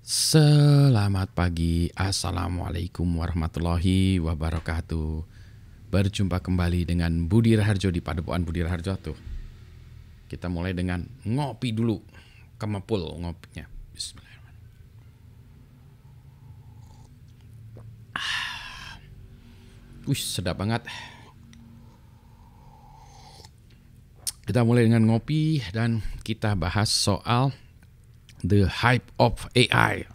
Selamat pagi, Assalamualaikum warahmatullahi wabarakatuh. Berjumpa kembali dengan Budi Raharjo di Padepokan Budi Raharjo tuh. Kita mulai dengan ngopi dulu, kemepul ngopinya. Bismillahirrahmanirrahim. Sedap banget. Kita mulai dengan ngopi dan kita bahas soal the hype of AI.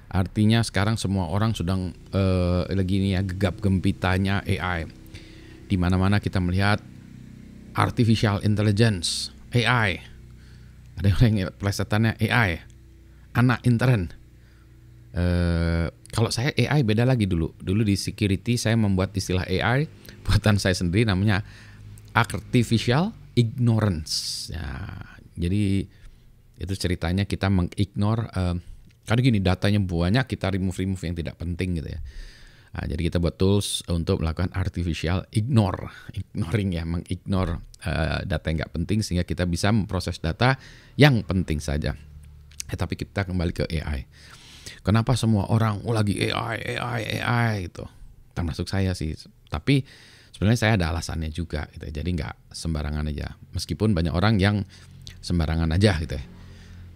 Artinya sekarang semua orang sedang lagi ini ya, gegap gempitanya AI. Di mana-mana kita melihat artificial intelligence, AI. Ada orang yang plesetannya AI, anak intern. Kalau saya AI beda lagi dulu. Dulu di security saya membuat istilah AI buatan saya sendiri, namanya artificial ignorance. Ya, jadi itu ceritanya kita mengignore, karena gini, datanya banyak, kita remove yang tidak penting gitu ya. Nah, jadi kita buat tools untuk melakukan artificial ignoring ya, mengignore data yang nggak penting sehingga kita bisa memproses data yang penting saja. Tapi kita kembali ke AI. Kenapa semua orang lagi AI gitu, termasuk saya sih. Tapi sebenarnya saya ada alasannya juga gitu. Jadi nggak sembarangan aja. Meskipun banyak orang yang sembarangan aja gitu ya.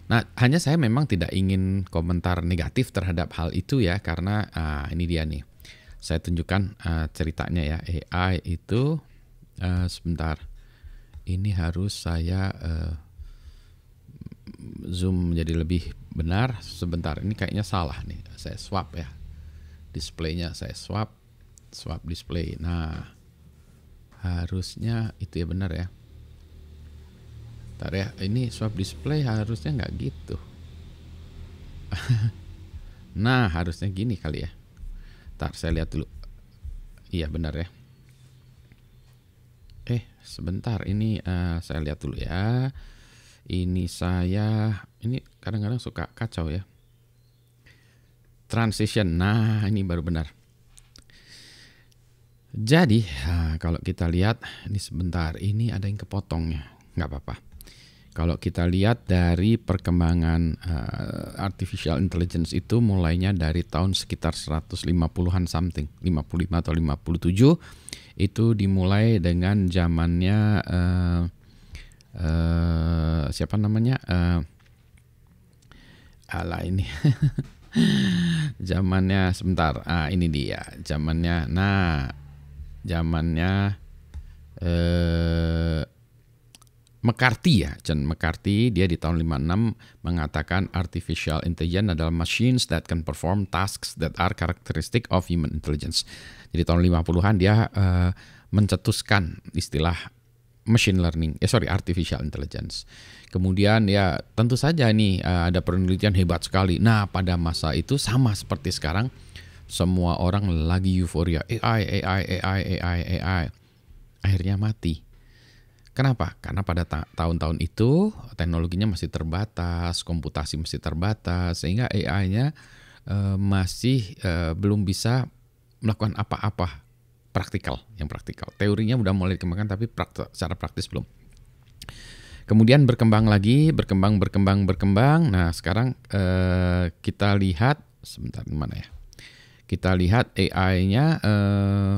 Nah, hanya saya memang tidak ingin komentar negatif terhadap hal itu ya, karena ini dia nih. Saya tunjukkan ceritanya ya. AI itu sebentar. Ini harus saya zoom menjadi lebih benar. Sebentar, ini kayaknya salah nih. Saya swap ya. Displaynya saya swap display. Nah, harusnya itu ya, benar ya. Bentar ya, ini swap display harusnya nggak gitu. Nah, harusnya gini kali ya. Bentar, saya lihat dulu. Iya benar ya. Sebentar, ini saya lihat dulu ya. Ini kadang-kadang suka kacau ya. Transition, nah ini baru benar. Jadi, kalau kita lihat, ini sebentar, ini ada yang kepotongnya. Nggak apa-apa. Kalau kita lihat dari perkembangan artificial intelligence itu mulainya dari tahun sekitar 150-an something, 55 atau 57, itu dimulai dengan zamannya siapa namanya? Ini zamannya sebentar. Ini dia zamannya. Nah, zamannya McCarthy ya, John McCarthy, dia di tahun 56 mengatakan artificial intelligence adalah machines that can perform tasks that are characteristic of human intelligence. Jadi tahun 50-an dia mencetuskan istilah machine learning, artificial intelligence. Kemudian ya tentu saja nih ada penelitian hebat sekali. Nah, pada masa itu sama seperti sekarang, semua orang lagi euforia AI. Akhirnya mati. Kenapa? Karena pada tahun-tahun itu teknologinya masih terbatas, komputasi masih terbatas, sehingga AI-nya masih belum bisa melakukan apa-apa yang praktikal. Teorinya udah mulai dikembangkan, tapi secara praktis belum. Kemudian berkembang lagi, berkembang. Nah, sekarang kita lihat, sebentar mana ya? Kita lihat AI-nya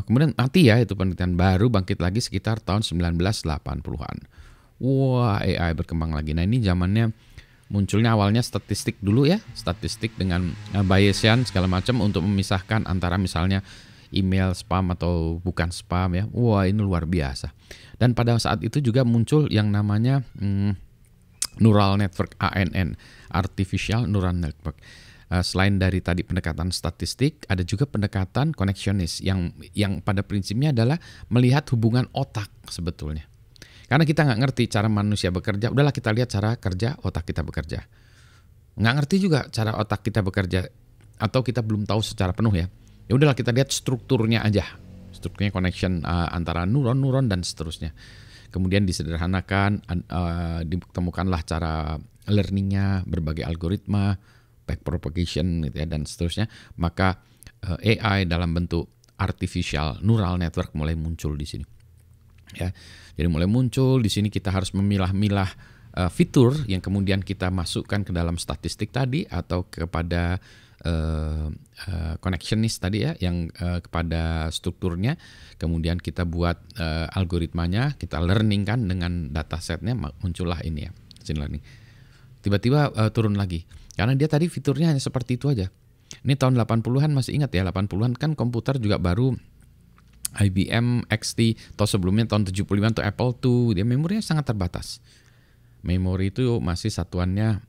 kemudian mati ya, itu penelitian baru bangkit lagi sekitar tahun 1980-an. Wah, AI berkembang lagi. Nah, ini zamannya munculnya awalnya statistik dulu ya, statistik dengan Bayesian segala macam untuk memisahkan antara misalnya email spam atau bukan spam ya. Wah, ini luar biasa. Dan pada saat itu juga muncul yang namanya neural network, ANN, artificial neural network. Selain dari tadi pendekatan statistik, ada juga pendekatan connectionist yang pada prinsipnya adalah melihat hubungan otak sebetulnya. Karena kita nggak ngerti cara manusia bekerja, udahlah kita lihat cara kerja otak kita bekerja. Nggak ngerti juga cara otak kita bekerja, atau kita belum tahu secara penuh ya. Ya udahlah kita lihat strukturnya aja, strukturnya connection antara neuron dan seterusnya. Kemudian disederhanakan, ditemukanlah cara learningnya, berbagai algoritma, backpropagation gitu ya, dan seterusnya. Maka AI dalam bentuk artificial neural network mulai muncul di sini. Ya, jadi mulai muncul di sini, kita harus memilah-milah fitur yang kemudian kita masukkan ke dalam statistik tadi atau kepada connectionist tadi ya, yang kepada strukturnya, kemudian kita buat algoritmanya, kita learning kan dengan datasetnya, muncullah ini ya, machine learning. Tiba-tiba turun lagi, karena dia tadi fiturnya hanya seperti itu aja. Ini tahun 80-an, masih ingat ya, 80-an kan komputer juga baru IBM XT, atau sebelumnya tahun 75 tuh Apple II, dia memorinya sangat terbatas. Memori itu masih satuannya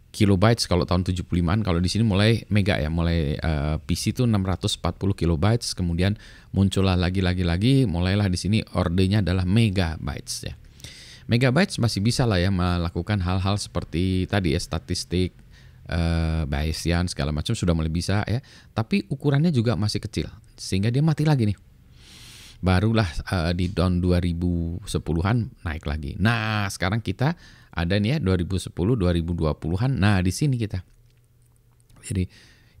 kilobytes kalau tahun 75-an, kalau di sini mulai mega ya, mulai PC itu 640 kilobytes, kemudian muncullah lagi, mulailah di sini ordenya adalah megabytes ya. Megabytes masih bisa lah ya melakukan hal-hal seperti tadi ya, statistik, Bayesian segala macam sudah mulai bisa ya, tapi ukurannya juga masih kecil sehingga dia mati lagi nih. Barulah di tahun 2010-an naik lagi. Nah, sekarang kita ada nih ya 2010, 2020-an. Nah, di sini kita. Jadi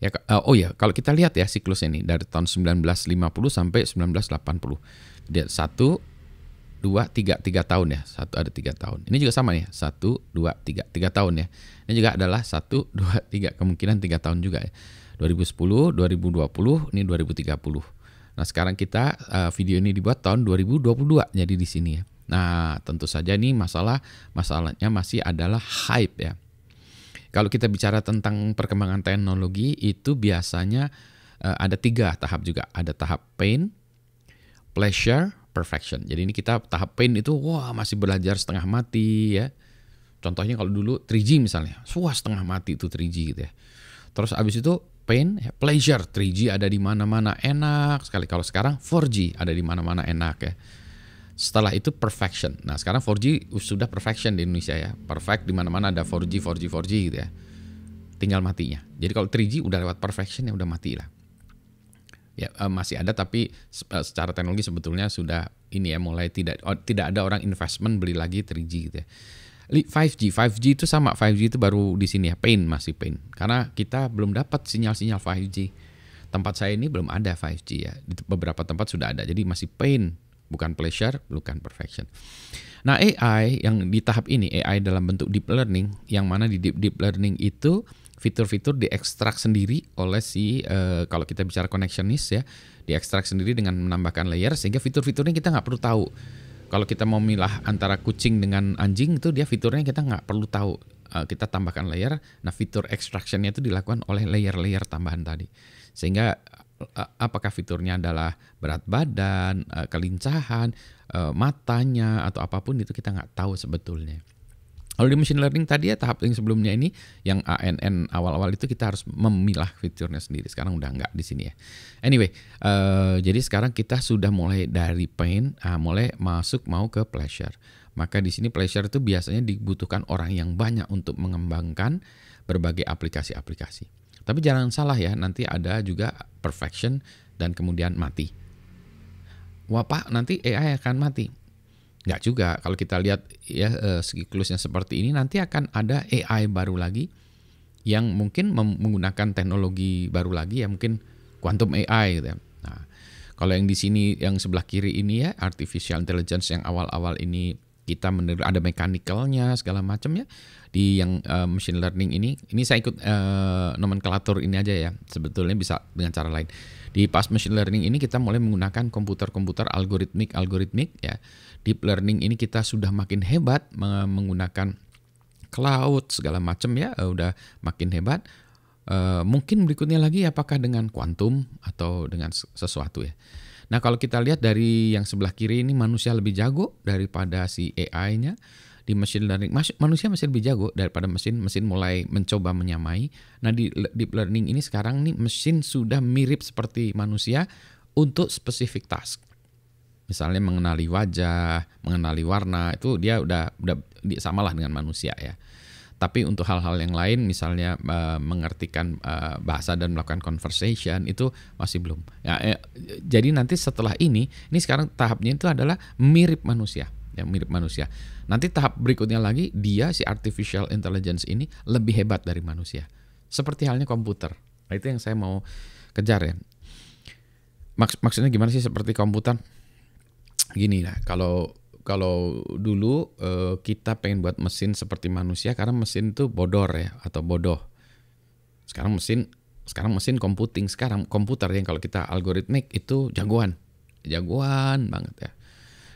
ya kalau kita lihat ya siklus ini dari tahun 1950 sampai 1980. Dia 1 2 3 tahun ya. Satu ada 3 tahun. Ini juga sama ya. 1 2 3 tahun ya. Ini juga adalah 1 2 3 kemungkinan 3 tahun juga ya. 2010, 2020, ini 2030. Nah, sekarang kita video ini dibuat tahun 2022, jadi di sini ya. Nah, tentu saja ini masalahnya masih adalah hype ya. Kalau kita bicara tentang perkembangan teknologi itu biasanya ada 3 tahap juga. Ada tahap pain, pleasure, perfection. Jadi ini kita tahap pain itu masih belajar setengah mati ya. Contohnya kalau dulu 3G misalnya, setengah mati itu 3G gitu ya. Terus abis itu pain, pleasure, 3G ada di mana-mana enak sekali. Kalau sekarang 4G ada di mana-mana enak ya. Setelah itu perfection. Nah, sekarang 4G sudah perfection di Indonesia ya. Perfect di mana-mana ada 4G gitu ya. Tinggal matinya. Jadi kalau 3G udah lewat perfection ya udah mati lah. Ya masih ada tapi secara teknologi sebetulnya sudah ini ya, mulai tidak ada orang investment beli lagi 3G gitu ya. 5G itu sama, 5G itu baru di sini ya, masih pain. Karena kita belum dapat sinyal-sinyal 5G. Tempat saya ini belum ada 5G ya. Di beberapa tempat sudah ada. Jadi masih pain, bukan pleasure, bukan perfection. Nah, AI yang di tahap ini, AI dalam bentuk deep learning, yang mana di deep learning itu fitur-fitur diekstrak sendiri oleh kalau kita bicara connectionist ya, diekstrak sendiri dengan menambahkan layer, sehingga fitur-fiturnya kita nggak perlu tahu. Kalau kita mau milah antara kucing dengan anjing itu dia fiturnya kita nggak perlu tahu. Kita tambahkan layer. Nah, fitur extractionnya itu dilakukan oleh layer-layer tambahan tadi. Sehingga apakah fiturnya adalah berat badan, kelincahan, matanya atau apapun itu kita nggak tahu sebetulnya. Kalau di machine learning tadi ya tahap yang sebelumnya ini yang ANN awal-awal itu kita harus memilah fiturnya sendiri. Sekarang udah nggak di sini ya. Anyway, jadi sekarang kita sudah mulai dari pain, mulai mau ke pleasure. Maka di sini pleasure itu biasanya dibutuhkan orang yang banyak untuk mengembangkan berbagai aplikasi-aplikasi. Tapi jangan salah ya, nanti ada juga perfection dan kemudian mati. Wah Pak, nanti AI akan mati. Nggak juga, kalau kita lihat ya siklusnya seperti ini, nanti akan ada AI baru lagi yang mungkin menggunakan teknologi baru lagi ya, mungkin quantum AI gitu ya. Nah, kalau yang di sini yang sebelah kiri ini ya artificial intelligence yang awal-awal ini kita ada mechanical-nya segala macam ya. Di yang machine learning ini saya ikut nomenklatur ini aja ya. Sebetulnya bisa dengan cara lain. Di pas machine learning ini kita mulai menggunakan komputer algoritmik ya. Deep learning ini kita sudah makin hebat menggunakan cloud segala macam ya, udah makin hebat. Mungkin berikutnya lagi apakah dengan kuantum atau dengan sesuatu ya. Nah, kalau kita lihat dari yang sebelah kiri ini manusia lebih jago daripada si AI-nya. Di machine learning manusia masih lebih jago daripada mesin mulai mencoba menyamai. Nah, di deep learning ini sekarang nih mesin sudah mirip seperti manusia untuk spesifik task. Misalnya mengenali wajah, mengenali warna, itu dia udah samalah dengan manusia ya. Tapi untuk hal-hal yang lain misalnya mengertikan bahasa dan melakukan conversation itu masih belum. Ya, jadi nanti setelah ini sekarang tahapnya itu adalah mirip manusia. Ya, mirip manusia. Nanti tahap berikutnya lagi dia si artificial intelligence ini lebih hebat dari manusia. Seperti halnya komputer. Nah, itu yang saya mau kejar ya. Maksudnya gimana sih seperti komputer? Gini lah, kalau kalau dulu kita pengen buat mesin seperti manusia karena mesin itu bodor ya atau bodoh. Sekarang mesin komputer yang kalau kita algoritmik itu jagoan banget ya.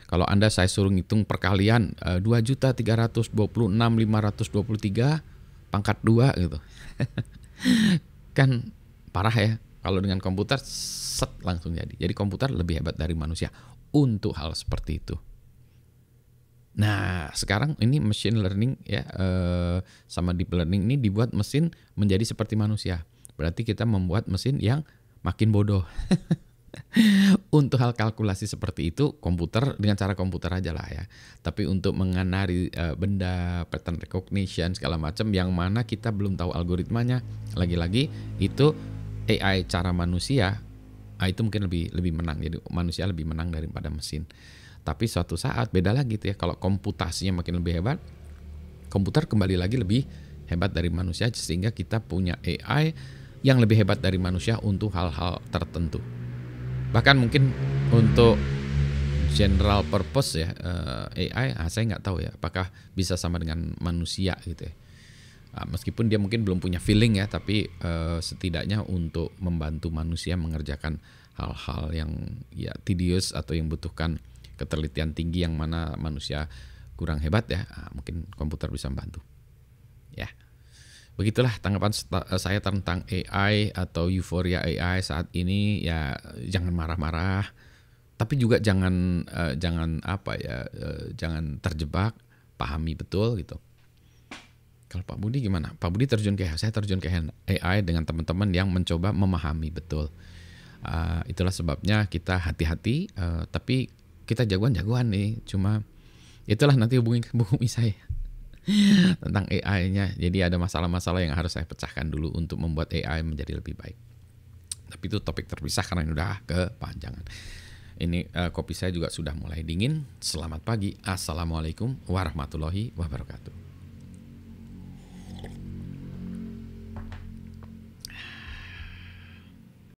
Kalau Anda saya suruh ngitung perkalian 2.326.523 pangkat 2 gitu. Kan parah ya. Kalau dengan komputer set langsung jadi. Jadi komputer lebih hebat dari manusia untuk hal seperti itu. Nah, sekarang ini machine learning ya sama deep learning ini dibuat mesin menjadi seperti manusia. Berarti kita membuat mesin yang makin bodoh. Untuk hal kalkulasi seperti itu komputer dengan cara komputer aja lah ya. Tapi untuk mengenali benda, pattern recognition segala macam yang mana kita belum tahu algoritmanya, lagi-lagi itu AI cara manusia, itu mungkin lebih menang. Jadi manusia lebih menang daripada mesin. Tapi suatu saat beda lagi tuh ya, kalau komputasinya makin lebih hebat, komputer kembali lagi lebih hebat dari manusia sehingga kita punya AI yang lebih hebat dari manusia untuk hal-hal tertentu. Bahkan mungkin untuk general purpose ya AI, saya nggak tahu ya apakah bisa sama dengan manusia gitu ya. Meskipun dia mungkin belum punya feeling ya, tapi setidaknya untuk membantu manusia mengerjakan hal-hal yang ya tedious atau yang butuhkan ketelitian tinggi yang mana manusia kurang hebat ya, mungkin komputer bisa membantu. Ya, begitulah tanggapan saya tentang AI atau euforia AI saat ini. Ya, jangan marah-marah, tapi juga jangan jangan terjebak, pahami betul gitu. Kalau Pak Budi gimana? Pak Budi saya terjun ke AI dengan teman-teman yang mencoba memahami betul. Itulah sebabnya kita hati-hati, tapi kita jagoan nih, cuma itulah nanti hubungi saya tentang AI-nya. Jadi ada masalah-masalah yang harus saya pecahkan dulu untuk membuat AI menjadi lebih baik. Tapi itu topik terpisah karena ini udah kepanjangan. Ini kopi saya juga sudah mulai dingin. Selamat pagi. Assalamualaikum warahmatullahi wabarakatuh.